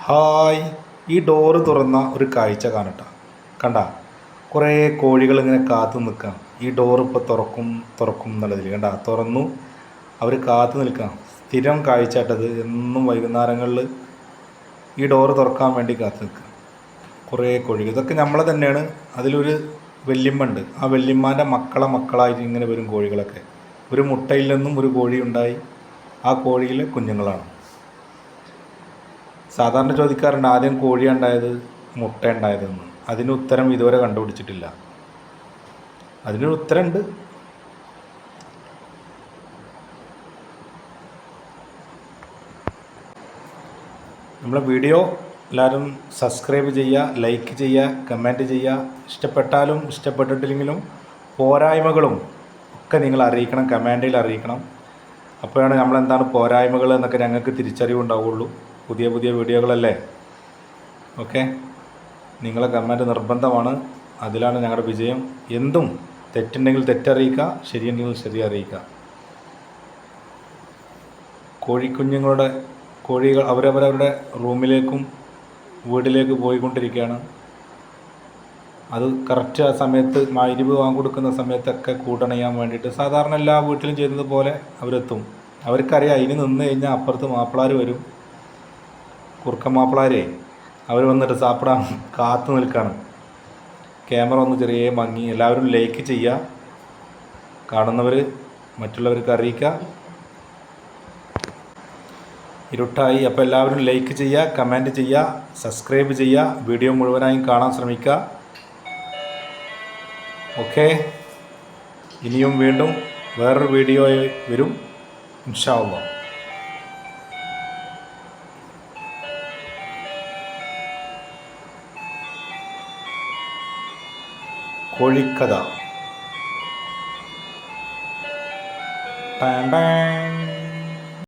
Hi, ഈ door തുറന്ന ഒരു കാഴ്ച കാണട്ടാ. കണ്ട, കുറേ കോഴികൾ ഇങ്ങനെ കാത്തു നിൽക്കാം. ഈ ഡോറ് ഇപ്പോൾ തുറക്കും തുറക്കും എന്നുള്ളതിൽ കണ്ട തുറന്നു. അവർ കാത്തു നിൽക്കാം. സ്ഥിരം കാഴ്ചയായിട്ടത്. എന്നും വൈകുന്നേരങ്ങളിൽ ഈ ഡോറ് തുറക്കാൻ വേണ്ടി കാത്തു നിൽക്കുക കുറേ കോഴികൾ. ഇതൊക്കെ നമ്മളെ തന്നെയാണ്. അതിലൊരു വല്യമ്മ ഉണ്ട്. ആ വല്യമ്മാൻ്റെ മക്കളായിട്ട് ഇങ്ങനെ വരും കോഴികളൊക്കെ. ഒരു മുട്ടയിൽ നിന്നും ഒരു കോഴി ഉണ്ടായി. ആ കോഴിയിലെ കുഞ്ഞുങ്ങളാണ്. സാധാരണ ചോദിക്കാറുണ്ട്, ആദ്യം കോഴി ഉണ്ടായത് മുട്ട ഉണ്ടായതെന്ന്. അതിന് ഉത്തരം ഇതുവരെ കണ്ടുപിടിച്ചിട്ടില്ല. അതിനൊരു ഉത്തരമുണ്ട്. നമ്മളെ വീഡിയോ എല്ലാവരും സബ്സ്ക്രൈബ് ചെയ്യുക, ലൈക്ക് ചെയ്യുക, കമൻറ്റ് ചെയ്യുക. ഇഷ്ടപ്പെട്ടാലും ഇഷ്ടപ്പെട്ടിട്ടില്ലെങ്കിലും പോരായ്മകളും ഒക്കെ നിങ്ങൾ അറിയിക്കണം, കമൻറ്റിൽ അറിയിക്കണം. അപ്പോഴാണ് നമ്മളെന്താണ് പോരായ്മകൾ എന്നൊക്കെ ഞങ്ങൾക്ക് തിരിച്ചറിവുണ്ടാവുള്ളൂ. പുതിയ വീഡിയോകളല്ലേ. ഓക്കെ, നിങ്ങളെ കമൻറ്റ് നിർബന്ധമാണ്. അതിലാണ് ഞങ്ങളുടെ വിജയം. എന്തും തെറ്റുണ്ടെങ്കിൽ തെറ്ററിയിക്കുക, ശരിയുണ്ടെങ്കിൽ ശരി അറിയിക്കുക. കോഴികൾ അവരവരുടെ റൂമിലേക്കും വീട്ടിലേക്ക് പോയിക്കൊണ്ടിരിക്കുകയാണ്. അത് കറക്റ്റ് ആ സമയത്ത് മഗ്‌രിബ് ബാങ്ക് കൊടുക്കുന്ന സമയത്തൊക്കെ കൂട്ടണയാൻ വേണ്ടിയിട്ട് സാധാരണ എല്ലാ വീട്ടിലും ചെയ്യുന്നത് പോലെ അവരെത്തും. അവർക്കറിയാം ഇനി നിന്ന് കഴിഞ്ഞാൽ അപ്പുറത്ത് മാപ്പിളാർ വരും. കുറുക്കൻ മാപ്പിളാരെ അവർ വന്നിട്ട് സാപ്പിടാൻ കാത്തു നിൽക്കുകയാണ്. ക്യാമറ ഒന്ന് ചെറിയ ഭംഗി. എല്ലാവരും ലൈക്ക് ചെയ്യുക, കാണുന്നവർ മറ്റുള്ളവർക്ക് അറിയിക്കുക. ഇരുട്ടായി, അപ്പോൾ എല്ലാവരും ലൈക്ക് ചെയ്യുക, കമൻറ്റ് ചെയ്യുക, സബ്സ്ക്രൈബ് ചെയ്യുക, വീഡിയോ മുഴുവനായും കാണാൻ ശ്രമിക്കുക. ഓക്കെ, ഇനിയും വീണ്ടും വേറൊരു വീഡിയോ വരും ഇൻഷാ അല്ലാഹ്. കോഴിക്കഥ. Tan tan.